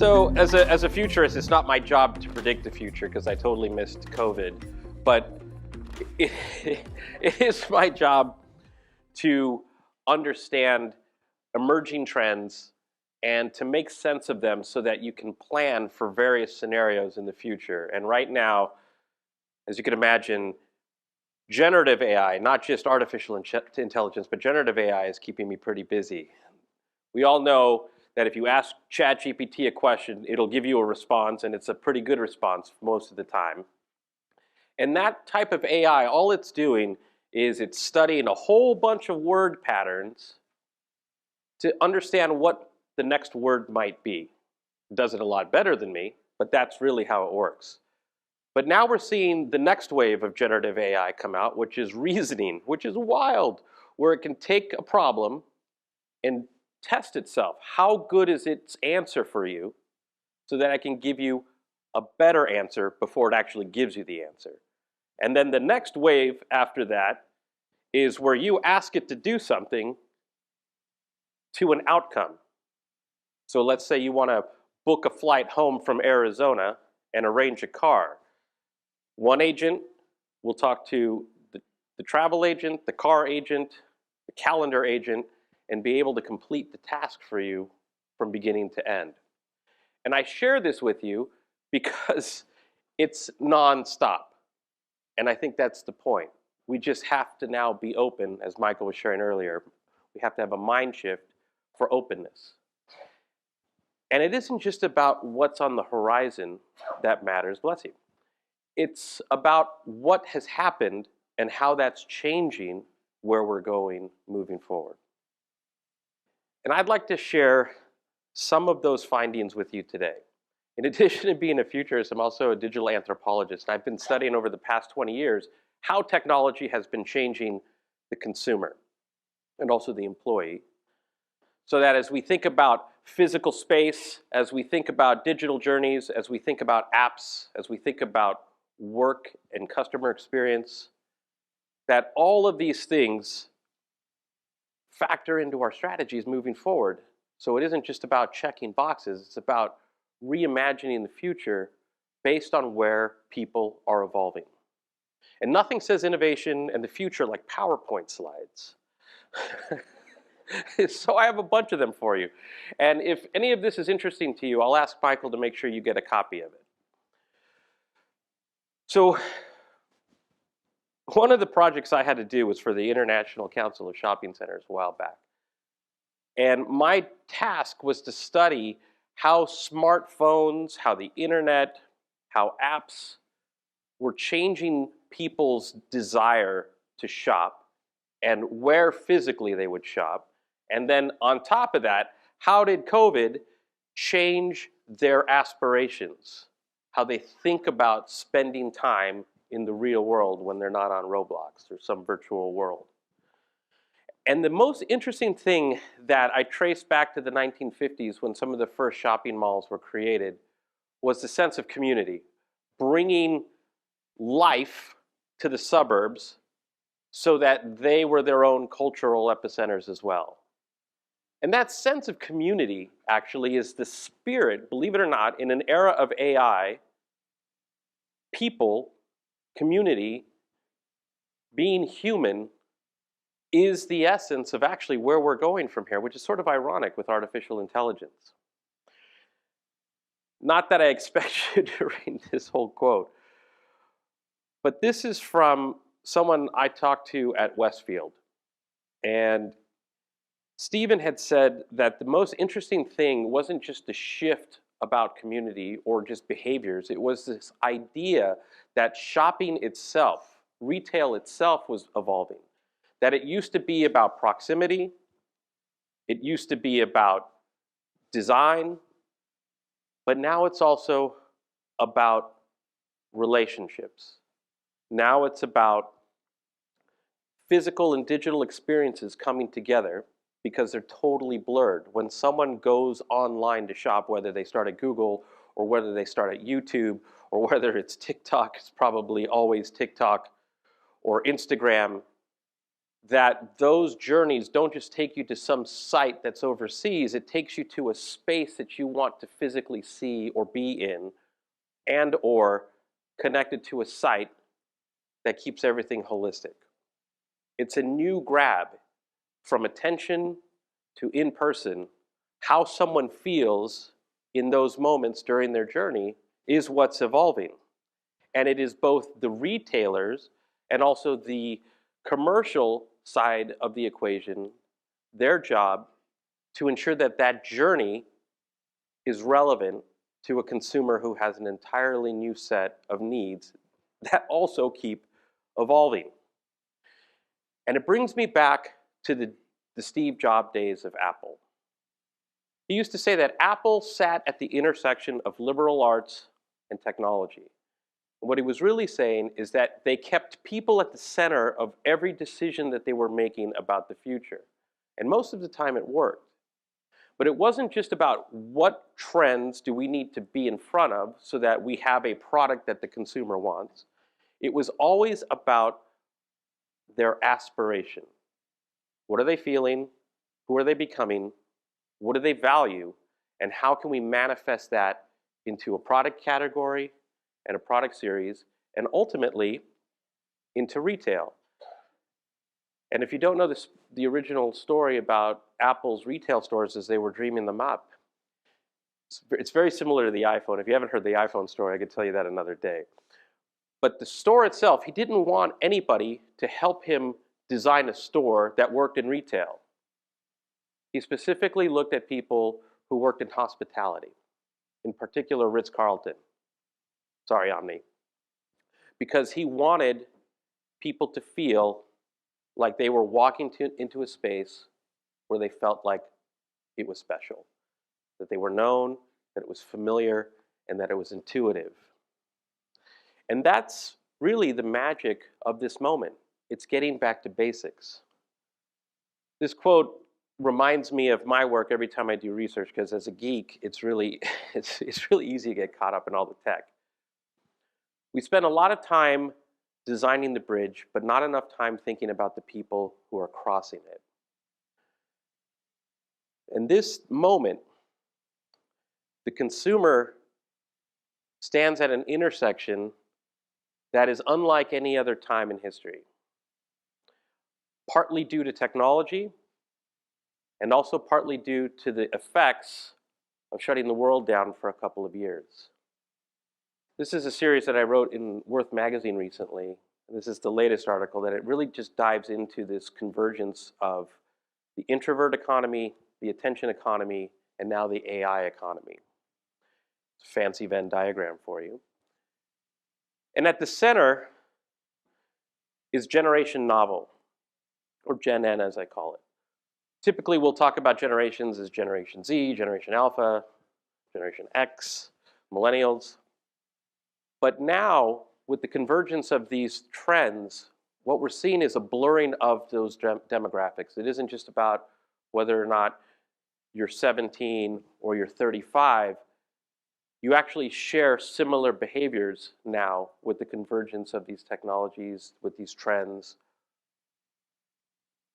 So as a futurist, it's not my job to predict the future because I totally missed COVID, but it, it is my job to understand emerging trends and to make sense of them so that you can plan for various scenarios in the future. And right now, as you can imagine, generative AI, not just artificial intelligence, but generative AI is keeping me pretty busy. We all know that if you ask ChatGPT a question, it'll give you a response, and it's a pretty good response most of the time. And that type of AI, all it's doing is it's studying a whole bunch of word patterns to understand what the next word might be. It does it a lot better than me, but that's really how it works. But now we're seeing the next wave of generative AI come out, which is reasoning, which is wild, where it can take a problem and test itself. How good is its answer for you so that I can give you a better answer before it actually gives you the answer. And then the next wave after that is where you ask it to do something to an outcome. So let's say you want to book a flight home from Arizona and arrange a car. One agent will talk to the travel agent, the car agent, the calendar agent, and be able to complete the task for you from beginning to end. And I share this with you because it's nonstop. And I think that's the point. We just have to now be open, as Michael was sharing earlier. We have to have a mind shift for openness. And it isn't just about what's on the horizon that matters, bless you. It's about what has happened and how that's changing where we're going moving forward. And I'd like to share some of those findings with you today. In addition to being a futurist, I'm also a digital anthropologist. I've been studying over the past 20 years how technology has been changing the consumer and also the employee. So that as we think about physical space, as we think about digital journeys, as we think about apps, as we think about work and customer experience, that all of these things factor into our strategies moving forward. So it isn't just about checking boxes, it's about reimagining the future based on where people are evolving. And nothing says innovation and the future like PowerPoint slides. So I have a bunch of them for you. And if any of this is interesting to you, I'll ask Michael to make sure you get a copy of it. So one of the projects I had to do was for the International Council of Shopping Centers a while back. And my task was to study how smartphones, how the internet, how apps were changing people's desire to shop and where physically they would shop. And then on top of that, how did COVID change their aspirations? How they think about spending time in the real world when they're not on Roblox or some virtual world. And the most interesting thing that I trace back to the 1950s when some of the first shopping malls were created was the sense of community, bringing life to the suburbs so that they were their own cultural epicenters as well. And that sense of community actually is the spirit, believe it or not, in an era of AI, people, community, being human is the essence of actually where we're going from here, which is sort of ironic with artificial intelligence. Not that I expect you to read this whole quote, but this is from someone I talked to at Westfield. And Stephen had said that the most interesting thing wasn't just the shift about community or just behaviors. It was this idea that shopping itself, retail itself was evolving. That it used to be about proximity, it used to be about design, but now it's also about relationships. Now it's about physical and digital experiences coming together because they're totally blurred. When someone goes online to shop, whether they start at Google or whether they start at YouTube or whether it's TikTok, it's probably always TikTok, or Instagram, that those journeys don't just take you to some site that's overseas, it takes you to a space that you want to physically see or be in, and or connected to a site that keeps everything holistic. It's a new grab from attention to in-person. How someone feels in those moments during their journey is what's evolving. And it is both the retailers and also the commercial side of the equation, their job to ensure that that journey is relevant to a consumer who has an entirely new set of needs that also keep evolving. And it brings me back to the Steve Jobs days of Apple. He used to say that Apple sat at the intersection of liberal arts and technology. And what he was really saying is that they kept people at the center of every decision that they were making about the future. And most of the time it worked. But it wasn't just about what trends do we need to be in front of so that we have a product that the consumer wants. It was always about their aspiration. What are they feeling? Who are they becoming? What do they value? And how can we manifest that into a product category and a product series, and ultimately into retail? And if you don't know the original story about Apple's retail stores as they were dreaming them up, it's very similar to the iPhone. If you haven't heard the iPhone story, I could tell you that another day. But the store itself, he didn't want anybody to help him design a store that worked in retail. He specifically looked at people who worked in hospitality, in particular Ritz-Carlton. Sorry, Omni. Because he wanted people to feel like they were walking into a space where they felt like it was special, that they were known, that it was familiar, and that it was intuitive. And that's really the magic of this moment. It's getting back to basics. This quote reminds me of my work every time I do research, because as a geek, it's really easy to get caught up in all the tech. We spend a lot of time designing the bridge, but not enough time thinking about the people who are crossing it. In this moment, the consumer stands at an intersection that is unlike any other time in history, partly due to technology, and also partly due to the effects of shutting the world down for a couple of years. This is a series that I wrote in Worth magazine recently. And this is the latest article that it really just dives into this convergence of the introvert economy, the attention economy, and now the AI economy. It's a fancy Venn diagram for you. And at the center is Generation Novel, or Gen N as I call it. Typically we'll talk about generations as Generation Z, Generation Alpha, Generation X, Millennials. But now, with the convergence of these trends, what we're seeing is a blurring of those demographics. It isn't just about whether or not you're 17 or you're 35. You actually share similar behaviors now with the convergence of these technologies, with these trends,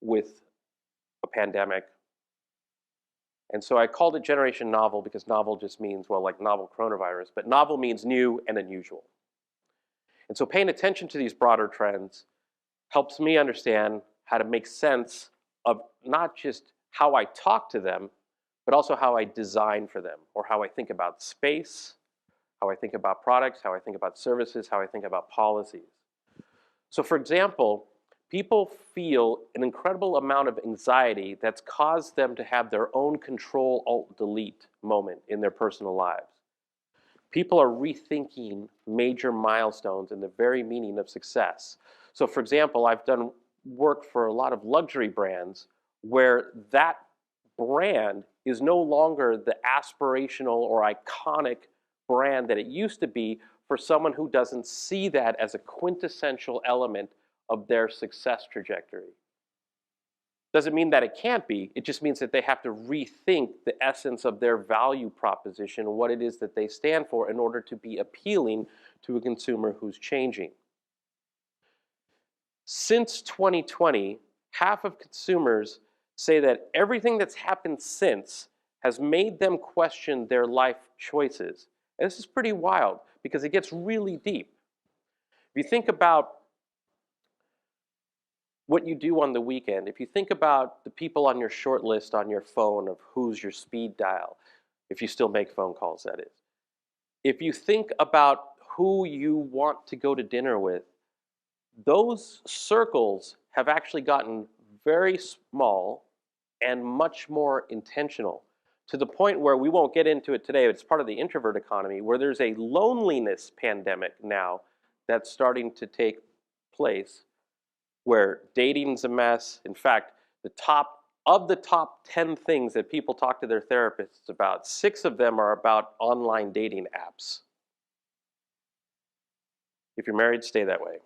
with a pandemic. And so I called it Generation Novel because novel just means, well, like novel coronavirus, but novel means new and unusual. And so paying attention to these broader trends helps me understand how to make sense of not just how I talk to them, but also how I design for them, or how I think about space, how I think about products, how I think about services, how I think about policies. So for example, people feel an incredible amount of anxiety that's caused them to have their own Control-Alt-Delete moment in their personal lives. People are rethinking major milestones and the very meaning of success. So for example, I've done work for a lot of luxury brands where that brand is no longer the aspirational or iconic brand that it used to be for someone who doesn't see that as a quintessential element of their success trajectory. Doesn't mean that it can't be, it just means that they have to rethink the essence of their value proposition, what it is that they stand for in order to be appealing to a consumer who's changing. Since 2020, half of consumers say that everything that's happened since has made them question their life choices. And this is pretty wild because it gets really deep. If you think about what you do on the weekend, if you think about the people on your short list on your phone of who's your speed dial, if you still make phone calls, that is. If you think about who you want to go to dinner with, those circles have actually gotten very small and much more intentional, to the point where we won't get into it today. It's part of the introvert economy, where there's a loneliness pandemic now that's starting to take place, where dating's a mess. In fact, the top 10 things that people talk to their therapists about, 6 of them are about online dating apps. If you're married, stay that way.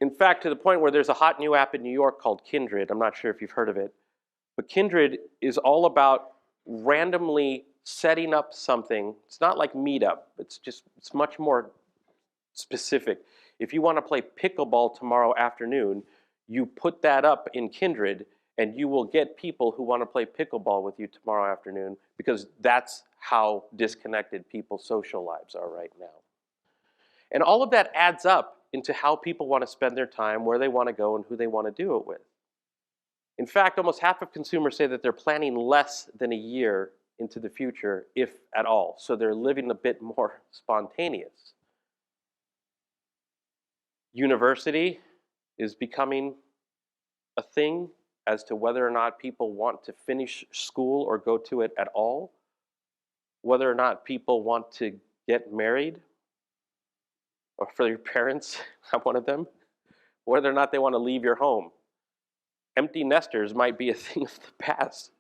In fact, to the point where there's a hot new app in New York called Kindred. I'm not sure if you've heard of it. But Kindred is all about randomly setting up something. It's not like Meetup. It's much more specific. If you want to play pickleball tomorrow afternoon, you put that up in Kindred, and you will get people who want to play pickleball with you tomorrow afternoon, because that's how disconnected people's social lives are right now. And all of that adds up into how people want to spend their time, where they want to go, and who they want to do it with. In fact, almost half of consumers say that they're planning less than a year into the future, if at all. So they're living a bit more spontaneous. University is becoming a thing as to whether or not people want to finish school or go to it at all, whether or not people want to get married, or for your parents, I'm one of them, whether or not they want to leave your home. Empty nesters might be a thing of the past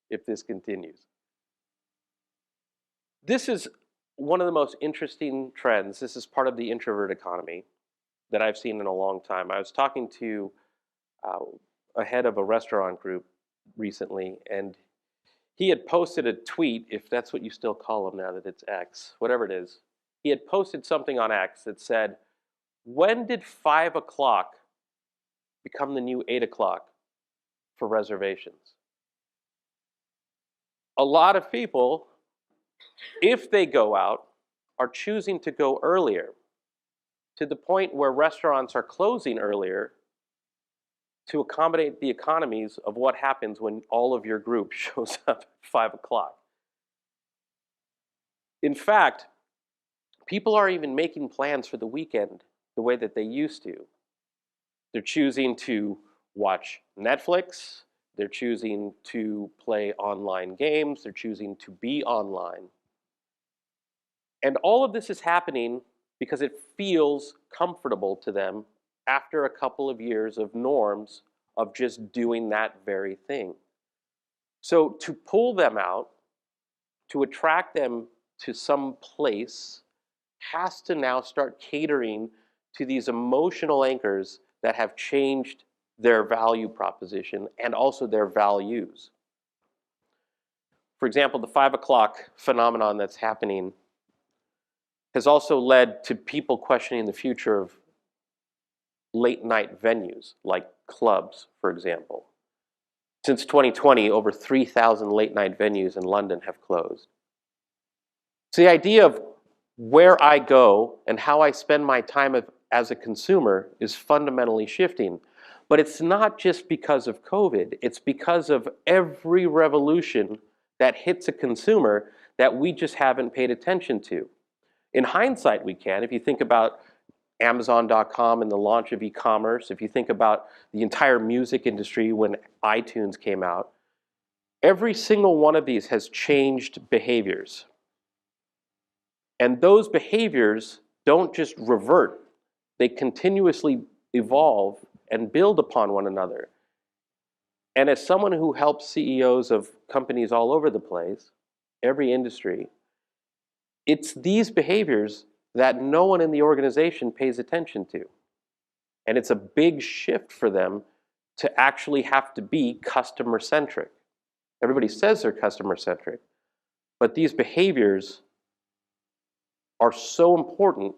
if this continues. This is one of the most interesting trends. This is part of the introvert economy that I've seen in a long time. I was talking to a head of a restaurant group recently, and he had posted a tweet, if that's what you still call them now that it's X, whatever it is. He had posted something on X that said, when did 5 o'clock become the new 8 o'clock for reservations? A lot of people, if they go out, are choosing to go earlier, to the point where restaurants are closing earlier to accommodate the economies of what happens when all of your group shows up at 5 o'clock. In fact, people are even making plans for the weekend the way that they used to. They're choosing to watch Netflix. They're choosing to play online games. They're choosing to be online. And all of this is happening because it feels comfortable to them after a couple of years of norms of just doing that very thing. So to pull them out, to attract them to some place, has to now start catering to these emotional anchors that have changed their value proposition and also their values. For example, the 5 o'clock phenomenon that's happening has also led to people questioning the future of late night venues, like clubs, for example. Since 2020, over 3,000 late night venues in London have closed. So the idea of where I go and how I spend my time as a consumer is fundamentally shifting. But it's not just because of COVID. It's because of every revolution that hits a consumer that we just haven't paid attention to. In hindsight, we can. If you think about Amazon.com and the launch of e-commerce, if you think about the entire music industry when iTunes came out, every single one of these has changed behaviors. And those behaviors don't just revert. They continuously evolve and build upon one another. And as someone who helps CEOs of companies all over the place, every industry, it's these behaviors that no one in the organization pays attention to. And it's a big shift for them to actually have to be customer-centric. Everybody says they're customer-centric, but these behaviors are so important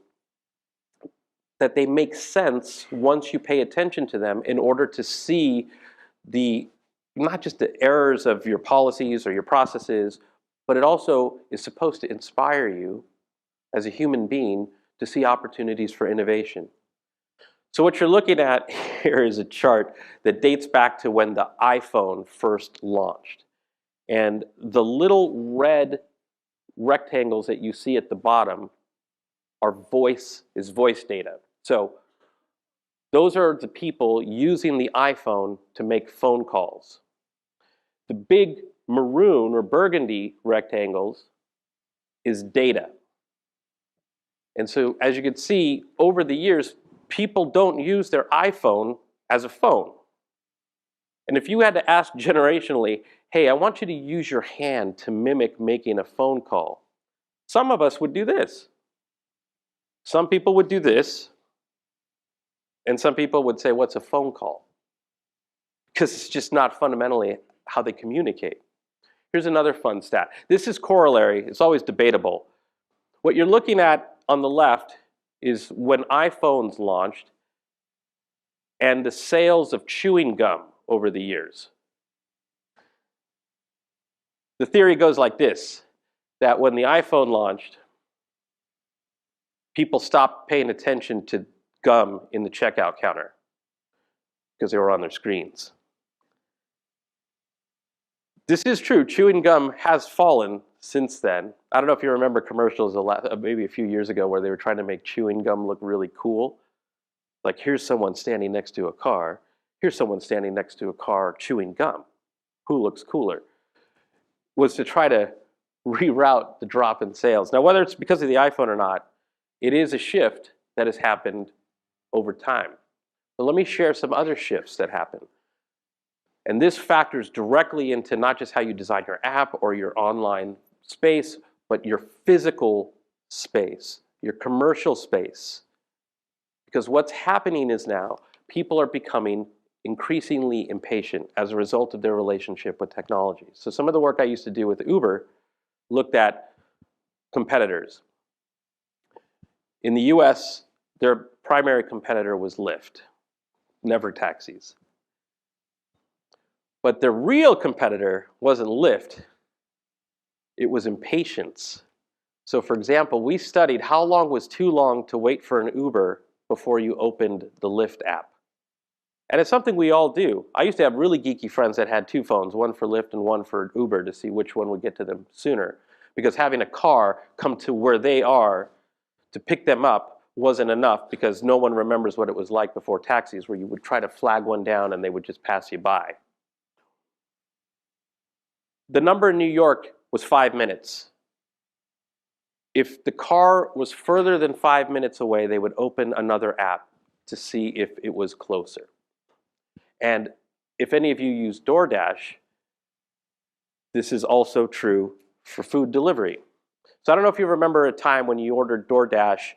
that they make sense once you pay attention to them in order to see not just the errors of your policies or your processes, but it also is supposed to inspire you as a human being to see opportunities for innovation. So what you're looking at here is a chart that dates back to when the iPhone first launched. And the little red rectangles that you see at the bottom are voice data. So those are the people using the iPhone to make phone calls. The big maroon or burgundy rectangles is data. And so as you can see, over the years, people don't use their iPhone as a phone. And if you had to ask generationally, hey, I want you to use your hand to mimic making a phone call, some of us would do this. Some people would do this. And some people would say, what's a phone call? Because it's just not fundamentally how they communicate. Here's another fun stat. This is corollary. It's always debatable. What you're looking at on the left is when iPhones launched and the sales of chewing gum over the years. The theory goes like this, that when the iPhone launched, people stopped paying attention to gum in the checkout counter because they were on their screens. This is true. Chewing gum has fallen since then. I don't know if you remember commercials maybe a few years ago where they were trying to make chewing gum look really cool. Like, here's someone standing next to a car. Here's someone standing next to a car chewing gum. Who looks cooler? Was to try to reroute the drop in sales. Now, whether it's because of the iPhone or not, it is a shift that has happened over time. But let me share some other shifts that happen. And this factors directly into not just how you design your app or your online space, but your physical space, your commercial space. Because what's happening is now people are becoming increasingly impatient as a result of their relationship with technology. So some of the work I used to do with Uber looked at competitors. In the US, their primary competitor was Lyft, never taxis. But their real competitor wasn't Lyft, it was impatience. So for example, we studied how long was too long to wait for an Uber before you opened the Lyft app. And it's something we all do. I used to have really geeky friends that had two phones, one for Lyft and one for Uber, to see which one would get to them sooner. Because having a car come to where they are to pick them up wasn't enough, because no one remembers what it was like before taxis, where you would try to flag one down and they would just pass you by. The number in New York was 5 minutes. If the car was further than 5 minutes away, they would open another app to see if it was closer. And if any of you use DoorDash, this is also true for food delivery. So I don't know if you remember a time when you ordered DoorDash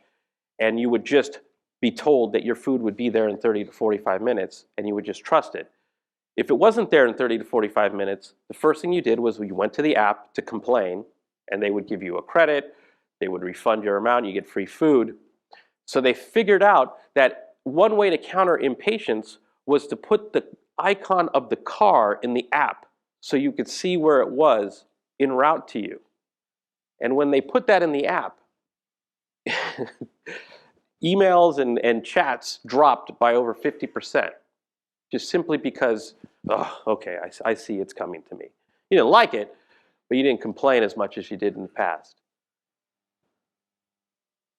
and you would just be told that your food would be there in 30 to 45 minutes and you would just trust it. If it wasn't there in 30 to 45 minutes, the first thing you did was you went to the app to complain, and they would give you a credit, they would refund your amount, you get free food. So they figured out that one way to counter impatience was to put the icon of the car in the app so you could see where it was en route to you. And when they put that in the app, emails and chats dropped by over 50%, just simply because, oh, okay, I see it's coming to me. You didn't like it, but you didn't complain as much as you did in the past.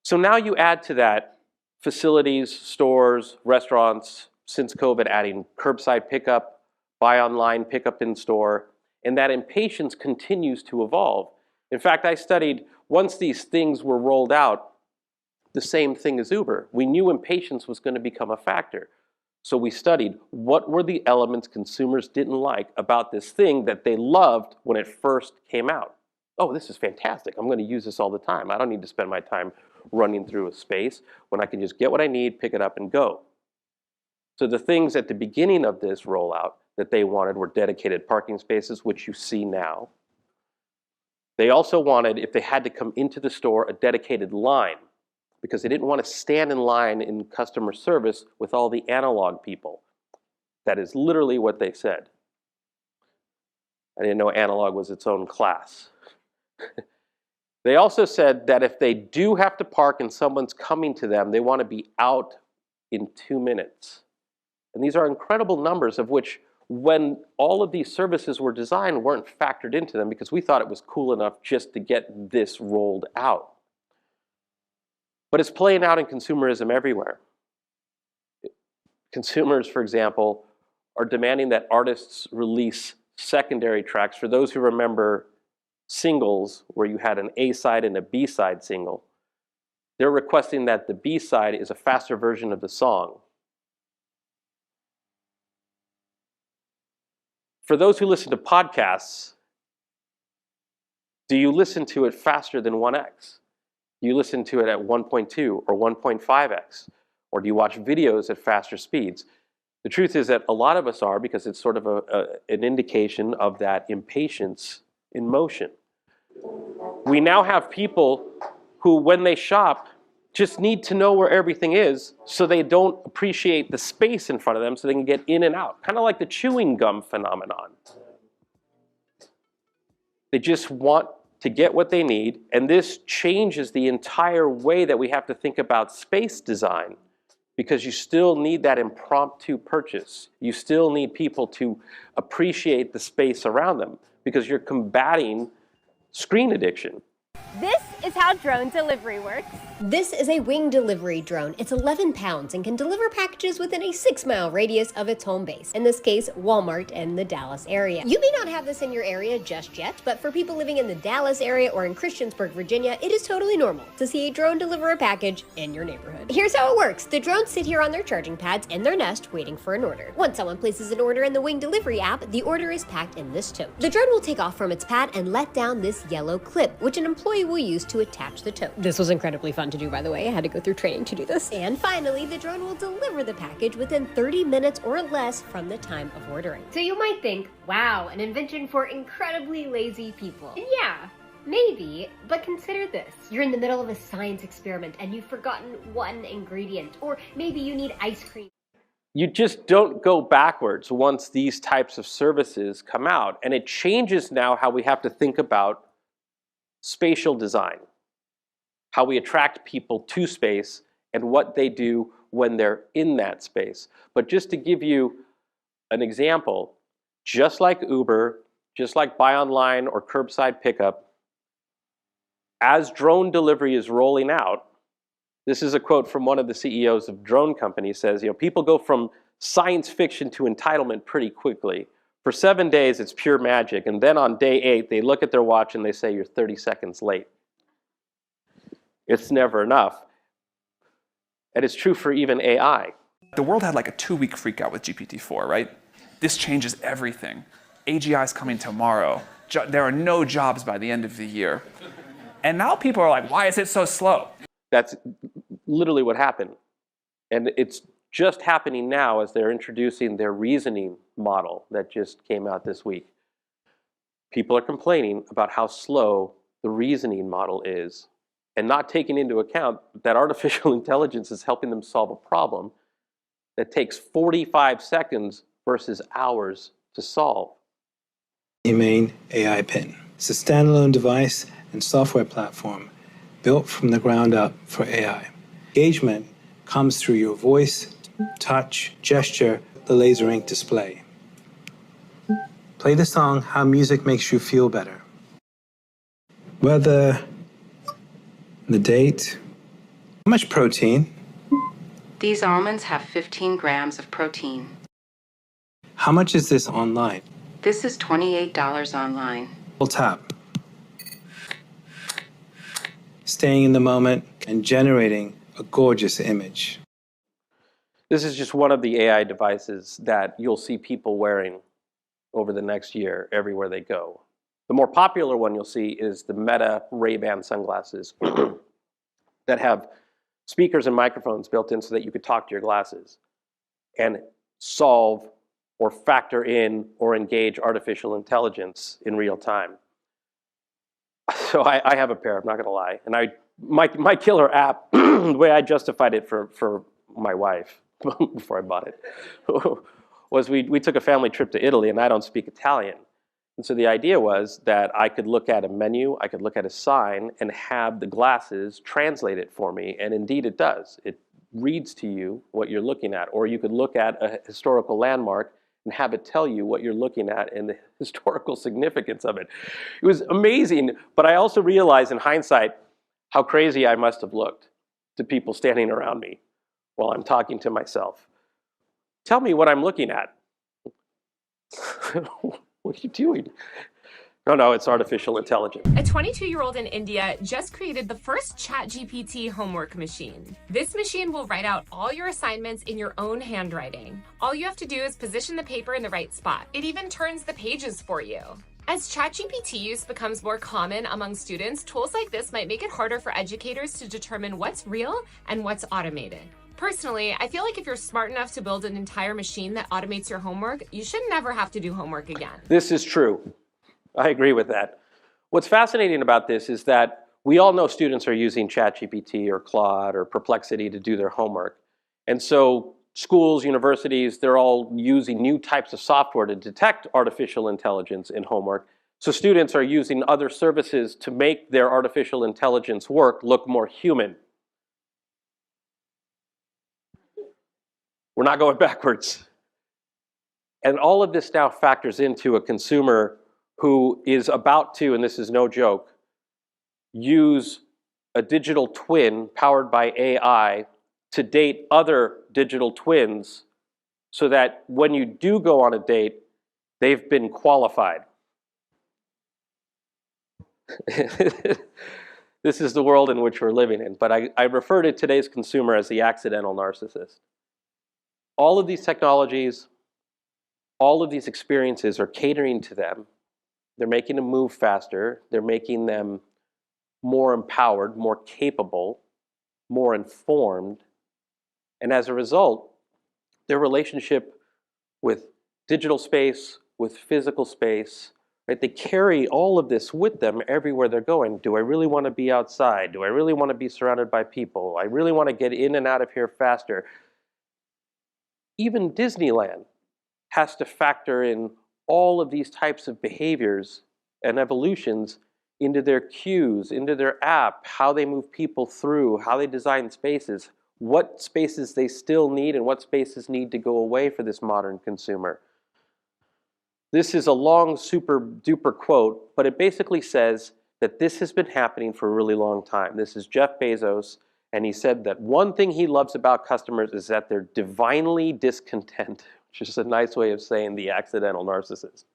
So now you add to that facilities, stores, restaurants, since COVID, adding curbside pickup, buy online, pickup in store, and that impatience continues to evolve. In fact, I studied, once these things were rolled out, the same thing as Uber. We knew impatience was going to become a factor. So we studied what were the elements consumers didn't like about this thing that they loved when it first came out. Oh, this is fantastic. I'm going to use this all the time. I don't need to spend my time running through a space when I can just get what I need, pick it up, and go. So the things at the beginning of this rollout that they wanted were dedicated parking spaces, which you see now. They also wanted, if they had to come into the store, a dedicated line. because they didn't want to stand in line in customer service with all the analog people. That is literally what they said. I didn't know analog was its own class. They also said that if they do have to park and someone's coming to them, they want to be out in 2 minutes. And these are incredible numbers of which, when all of these services were designed, weren't factored into them because we thought it was cool enough just to get this rolled out. But it's playing out in consumerism everywhere. Consumers, for example, are demanding that artists release secondary tracks. For those who remember singles, where you had an A-side and a B-side single, they're requesting that the B-side is a faster version of the song. For those who listen to podcasts, do you listen to it faster than 1x? Do you listen to it at 1.2 or 1.5x? Or do you watch videos at faster speeds? The truth is that a lot of us are, because it's sort of an indication of that impatience in motion. We now have people who, when they shop, just need to know where everything is so they don't appreciate the space in front of them so they can get in and out. Kind of like the chewing gum phenomenon. They just want to get what they need, and this changes the entire way that we have to think about space design, because you still need that impromptu purchase. You still need people to appreciate the space around them, because you're combating screen addiction. This is how drone delivery works. This is a wing delivery drone. It's 11 pounds and can deliver packages within a 6-mile radius of its home base. In this case, Walmart in the Dallas area. You may not have this in your area just yet, but for people living in the Dallas area or in Christiansburg, Virginia, it is totally normal to see a drone deliver a package in your neighborhood. Here's how it works. The drones sit here on their charging pads in their nest waiting for an order. Once someone places an order in the wing delivery app, the order is packed in this tote. The drone will take off from its pad and let down this yellow clip, which an employee will use to attach the tote. This was incredibly fun to do, by the way. I had to go through training to do this. And finally, the drone will deliver the package within 30 minutes or less from the time of ordering. So you might think, wow, an invention for incredibly lazy people. And yeah, maybe, but consider this. You're in the middle of a science experiment and you've forgotten one ingredient, or maybe you need ice cream. You just don't go backwards once these types of services come out. And it changes now how we have to think about spatial design, how we attract people to space and what they do when they're in that space. But just to give you an example, just like Uber, just like buy online or curbside pickup, as drone delivery is rolling out, this is a quote from one of the CEOs of drone companies, says, people go from science fiction to entitlement pretty quickly. For 7 days, it's pure magic. And then on day 8, they look at their watch and they say, you're 30 seconds late. It's never enough. And it's true for even AI. The world had like a 2-week freak out with GPT-4, right? This changes everything. AGI is coming tomorrow. There are no jobs by the end of the year. And now people are like, why is it so slow? That's literally what happened. And it's just happening now as they're introducing their reasoning model that just came out this week. People are complaining about how slow the reasoning model is and not taking into account that artificial intelligence is helping them solve a problem that takes 45 seconds versus hours to solve. Reimagining AI Pen. It's a standalone device and software platform built from the ground up for AI. Engagement comes through your voice, touch, gesture, the laser ink display. Play the song How Music Makes You Feel Better. Weather, the date, how much protein? These almonds have 15 grams of protein. How much is this online? This is $28 online. We'll tap. Staying in the moment and generating a gorgeous image. This is just one of the AI devices that you'll see people wearing over the next year everywhere they go. The more popular one you'll see is the Meta Ray-Ban sunglasses that have speakers and microphones built in so that you could talk to your glasses and solve or factor in or engage artificial intelligence in real time. So I have a pair, I'm not gonna lie, and I my killer app, the way I justified it for my wife before I bought it, was we took a family trip to Italy, and I don't speak Italian. And so the idea was that I could look at a menu, I could look at a sign, and have the glasses translate it for me, and indeed it does. It reads to you what you're looking at, or you could look at a historical landmark and have it tell you what you're looking at and the historical significance of it. It was amazing, but I also realized in hindsight how crazy I must have looked to people standing around me while I'm talking to myself. Tell me what I'm looking at. What are you doing? No, it's artificial intelligence. A 22-year-old in India just created the first ChatGPT homework machine. This machine will write out all your assignments in your own handwriting. All you have to do is position the paper in the right spot. It even turns the pages for you. As ChatGPT use becomes more common among students, tools like this might make it harder for educators to determine what's real and what's automated. Personally, I feel like if you're smart enough to build an entire machine that automates your homework, you should never have to do homework again. This is true. I agree with that. What's fascinating about this is that we all know students are using ChatGPT or Claude or Perplexity to do their homework. And so schools, universities, they're all using new types of software to detect artificial intelligence in homework. So students are using other services to make their artificial intelligence work look more human. We're not going backwards. And all of this now factors into a consumer who is about to, and this is no joke, use a digital twin powered by AI to date other digital twins so that when you do go on a date, they've been qualified. This is the world in which we're living in. But I refer to today's consumer as the accidental narcissist. All of these technologies, all of these experiences are catering to them. They're making them move faster. They're making them more empowered, more capable, more informed. And as a result, their relationship with digital space, with physical space, right? They carry all of this with them everywhere they're going. Do I really want to be outside? Do I really want to be surrounded by people? I really want to get in and out of here faster. Even Disneyland has to factor in all of these types of behaviors and evolutions into their cues, into their app, how they move people through, how they design spaces, what spaces they still need and what spaces need to go away for this modern consumer. This is a long, super duper quote, but it basically says that this has been happening for a really long time. This is Jeff Bezos, and he said that one thing he loves about customers is that they're divinely discontent, which is a nice way of saying the accidental narcissist.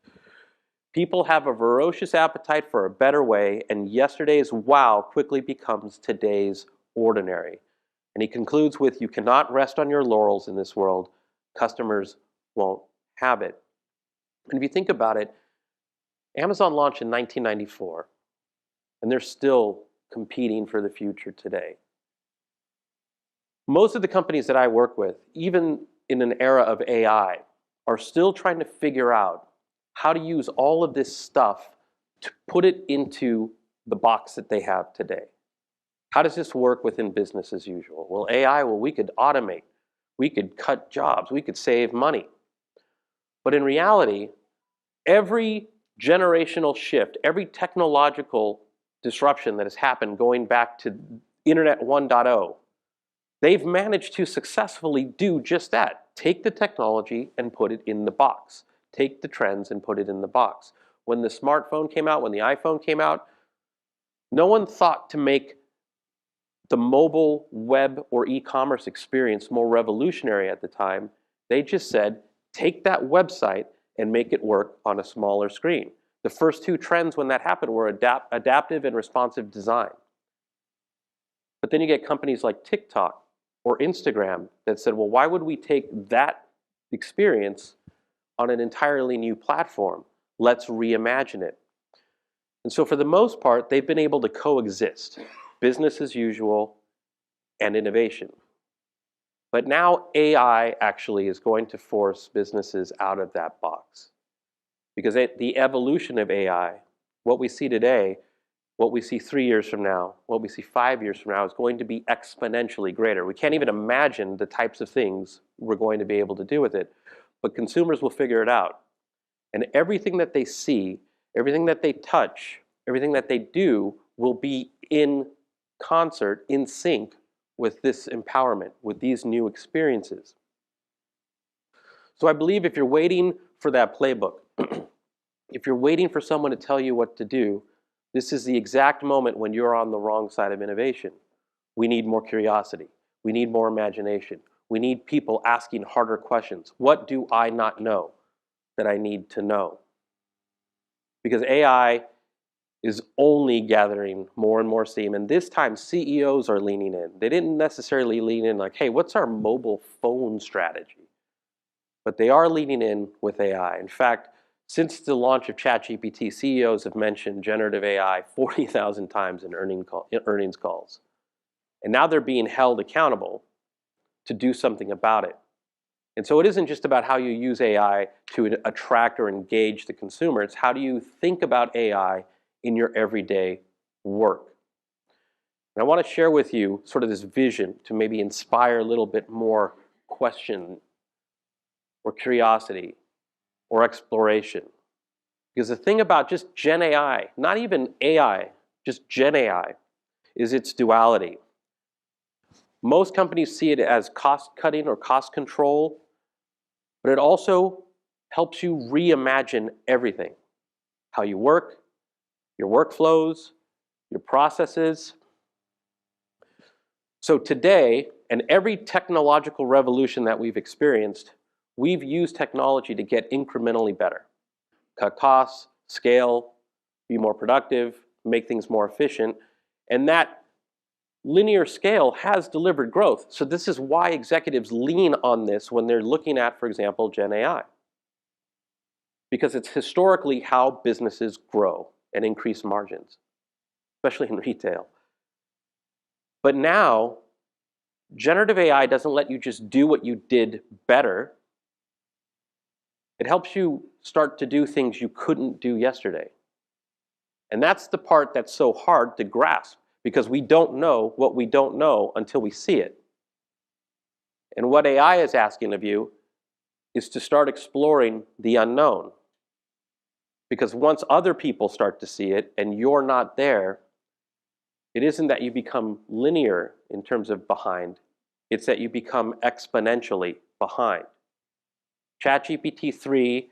People have a ferocious appetite for a better way, and yesterday's wow quickly becomes today's ordinary. And he concludes with, you cannot rest on your laurels in this world. Customers won't have it. And if you think about it, Amazon launched in 1994, and they're still competing for the future today. Most of the companies that I work with, even in an era of AI, are still trying to figure out how to use all of this stuff to put it into the box that they have today. How does this work within business as usual? Well, AI, we could automate. We could cut jobs. We could save money. But in reality, every generational shift, every technological disruption that has happened going back to Internet 1.0, they've managed to successfully do just that. Take the technology and put it in the box. Take the trends and put it in the box. When the smartphone came out, when the iPhone came out, no one thought to make the mobile web or e-commerce experience more revolutionary at the time. They just said, take that website and make it work on a smaller screen. The first two trends when that happened were adaptive and responsive design. But then you get companies like TikTok or Instagram that said, well, why would we take that experience on an entirely new platform? Let's reimagine it. And so for the most part, they've been able to coexist, business as usual and innovation. But now AI actually is going to force businesses out of that box. Because the evolution of AI, what we see today, what we see 3 years from now, what we see 5 years from now is going to be exponentially greater. We can't even imagine the types of things we're going to be able to do with it, but consumers will figure it out. And everything that they see, everything that they touch, everything that they do will be in concert, in sync with this empowerment, with these new experiences. So I believe if you're waiting for that playbook, if you're waiting for someone to tell you what to do, this is the exact moment when you're on the wrong side of innovation. We need more curiosity. We need more imagination. We need people asking harder questions. What do I not know that I need to know? Because AI is only gathering more and more steam, and this time CEOs are leaning in. They didn't necessarily lean in like, hey, what's our mobile phone strategy? But they are leaning in with AI. In fact, since the launch of ChatGPT, CEOs have mentioned generative AI 40,000 times in earnings calls. And now they're being held accountable to do something about it. And so it isn't just about how you use AI to attract or engage the consumer. It's how do you think about AI in your everyday work. And I want to share with you sort of this vision to maybe inspire a little bit more question or curiosity or exploration. Because the thing about just Gen AI, not even AI, just Gen AI, is its duality. Most companies see it as cost cutting or cost control, but it also helps you reimagine everything. How you work, your workflows, your processes. So today, and every technological revolution that we've experienced, we've used technology to get incrementally better. Cut costs, scale, be more productive, make things more efficient. And that linear scale has delivered growth. So this is why executives lean on this when they're looking at, for example, Gen AI. Because it's historically how businesses grow and increase margins, especially in retail. But now, generative AI doesn't let you just do what you did better. It helps you start to do things you couldn't do yesterday. And that's the part that's so hard to grasp, because we don't know what we don't know until we see it. And what AI is asking of you is to start exploring the unknown. Because once other people start to see it and you're not there, it isn't that you become linear in terms of behind, it's that you become exponentially behind. ChatGPT 3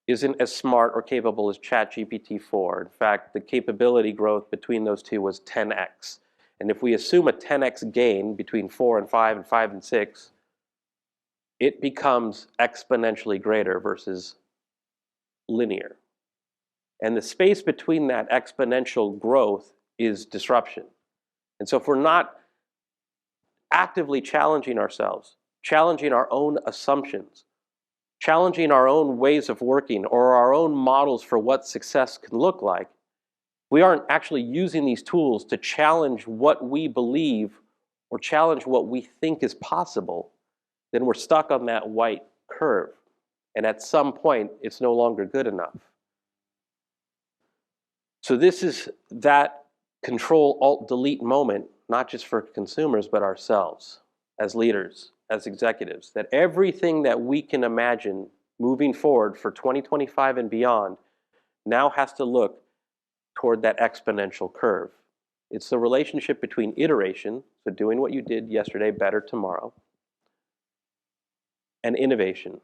isn't as smart or capable as ChatGPT 4. In fact, the capability growth between those two was 10x. And if we assume a 10x gain between 4 and 5 and 5 and 6, it becomes exponentially greater versus linear. And the space between that exponential growth is disruption. And so if we're not actively challenging ourselves, challenging our own assumptions, challenging our own ways of working or our own models for what success can look like, we aren't actually using these tools to challenge what we believe or challenge what we think is possible, then we're stuck on that white curve. And at some point, it's no longer good enough. So this is that Control-Alt-Delete moment, not just for consumers, but ourselves as leaders, as executives, that everything that we can imagine moving forward for 2025 and beyond now has to look toward that exponential curve. It's the relationship between iteration, so doing what you did yesterday better tomorrow, and innovation,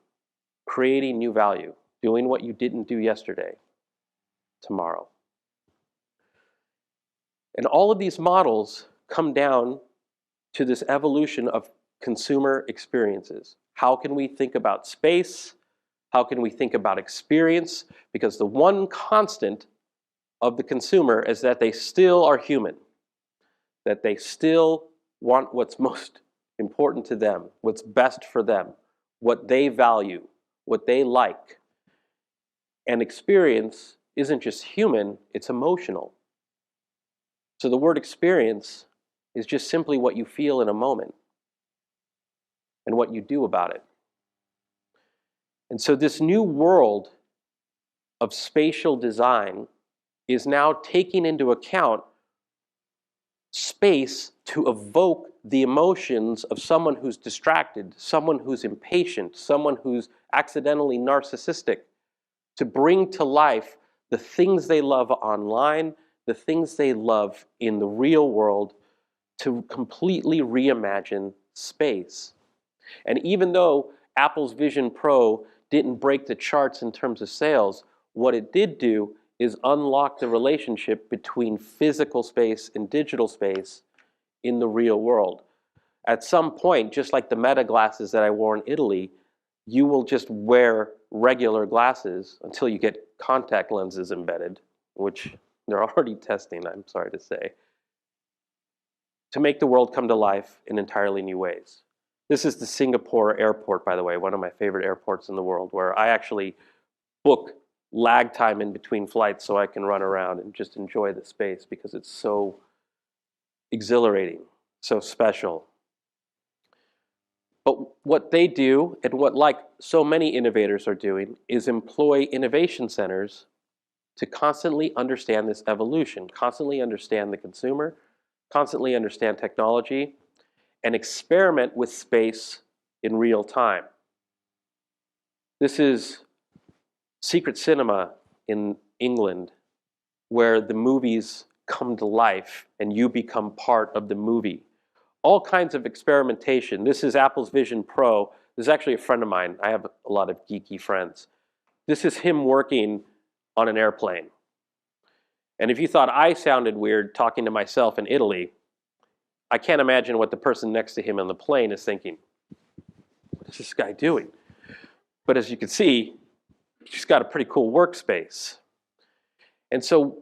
creating new value, doing what you didn't do yesterday tomorrow. And all of these models come down to this evolution of consumer experiences. How can we think about space? How can we think about experience? Because the one constant of the consumer is that they still are human, that they still want what's most important to them, what's best for them, what they value, what they like. And experience isn't just human, it's emotional. So the word experience is just simply what you feel in a moment and what you do about it. And so this new world of spatial design is now taking into account space to evoke the emotions of someone who's distracted, someone who's impatient, someone who's accidentally narcissistic, to bring to life the things they love online, the things they love in the real world, to completely reimagine space. And even though Apple's Vision Pro didn't break the charts in terms of sales, what it did do is unlock the relationship between physical space and digital space in the real world. At some point, just like the Meta glasses that I wore in Italy, you will just wear regular glasses until you get contact lenses embedded, which they're already testing, I'm sorry to say, to make the world come to life in entirely new ways. This is the Singapore airport, by the way, one of my favorite airports in the world, where I actually book lag time in between flights so I can run around and just enjoy the space because it's so exhilarating, so special. But what they do, and what like so many innovators are doing, is employ innovation centers to constantly understand this evolution, constantly understand the consumer, constantly understand technology, and experiment with space in real time. This is secret cinema in England, where the movies come to life and you become part of the movie. All kinds of experimentation. This is Apple's Vision Pro. This is actually a friend of mine. I have a lot of geeky friends. This is him working on an airplane. And if you thought I sounded weird talking to myself in Italy, I can't imagine what the person next to him on the plane is thinking. What is this guy doing? But as you can see, he's got a pretty cool workspace. And so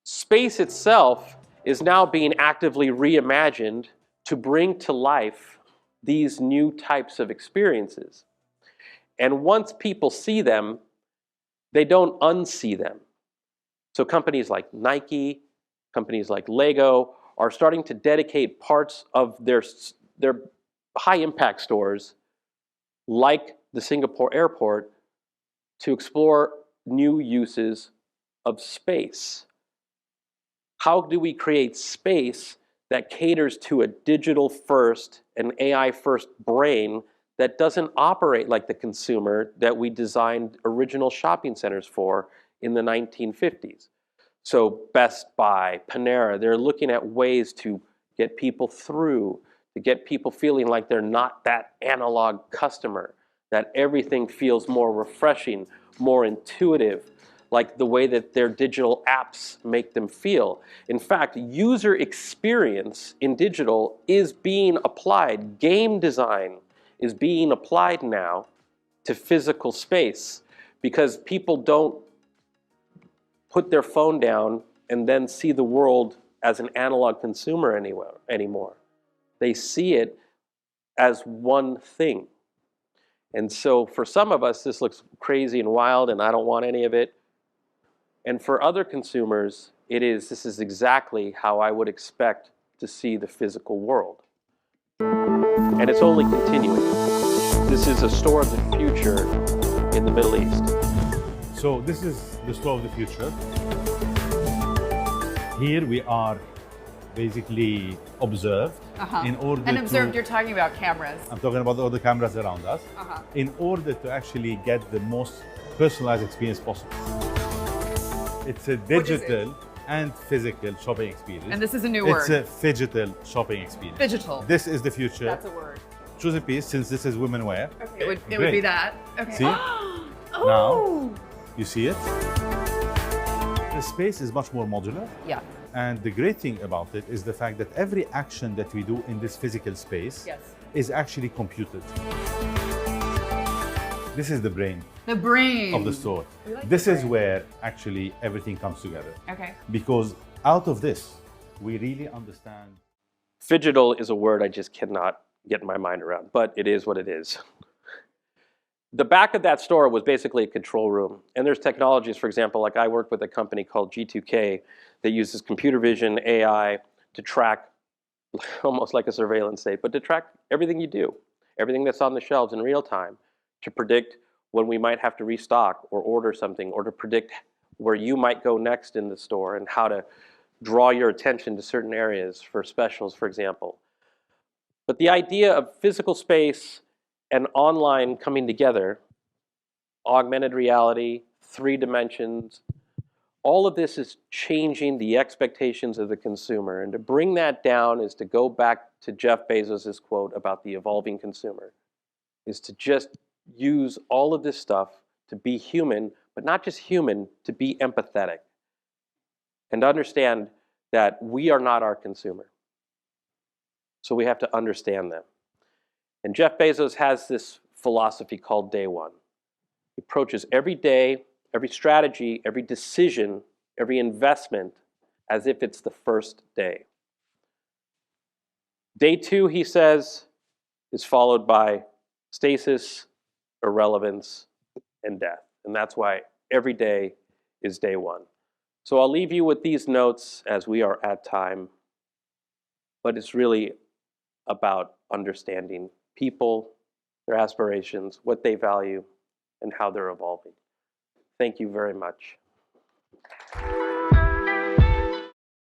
space itself is now being actively reimagined to bring to life these new types of experiences. And once people see them, they don't unsee them. So companies like Nike, companies like Lego are starting to dedicate parts of their high-impact stores, like the Singapore airport, to explore new uses of space. How do we create space that caters to a digital-first and AI-first brain that doesn't operate like the consumer that we designed original shopping centers for in the 1950s? So Best Buy, Panera, they're looking at ways to get people through, to get people feeling like they're not that analog customer, that everything feels more refreshing, more intuitive, like the way that their digital apps make them feel. In fact, user experience in digital is being applied. Game design is being applied now to physical space because people don't put their phone down and then see the world as an analog consumer anymore. They see it as one thing. And so for some of us, this looks crazy and wild and I don't want any of it. And for other consumers, this is exactly how I would expect to see the physical world. And it's only continuing. This is a store of the future in the Middle East. So this is the store of the future. Here we are basically observed in order And observed, to, you're talking about cameras. I'm talking about all the cameras around us, in order to actually get the most personalized experience possible. It's a digital and physical shopping experience. And this is a new word. It's a phygital shopping experience. Digital. This is the future. That's a word. Choose a piece, since this is women wear. Okay. It would be that. Okay. See? Now, you see it? The space is much more modular. Yeah. And the great thing about it is the fact that every action that we do in this physical space is actually computed. This is the brain. The brain of the store. Like this is where actually everything comes together. Okay. Because out of this, we really understand. Phygital is a word I just cannot get my mind around, but it is what it is. The back of that store was basically a control room. And there's technologies, for example, like I work with a company called G2K that uses computer vision, AI to track, almost like a surveillance state, but to track everything you do, everything that's on the shelves in real time, to predict when we might have to restock or order something, or to predict where you might go next in the store and how to draw your attention to certain areas for specials, for example. But the idea of physical space and online coming together, augmented reality, 3 dimensions, all of this is changing the expectations of the consumer. And to bring that down is to go back to Jeff Bezos' quote about the evolving consumer, is to just use all of this stuff to be human, but not just human, to be empathetic. And understand that we are not our consumer. So we have to understand them. And Jeff Bezos has this philosophy called Day One. He approaches every day, every strategy, every decision, every investment as if it's the first day. Day 2, he says, is followed by stasis, irrelevance, and death. And that's why every day is day 1. So I'll leave you with these notes as we are at time. But it's really about understanding people, their aspirations, what they value, and how they're evolving. Thank you very much.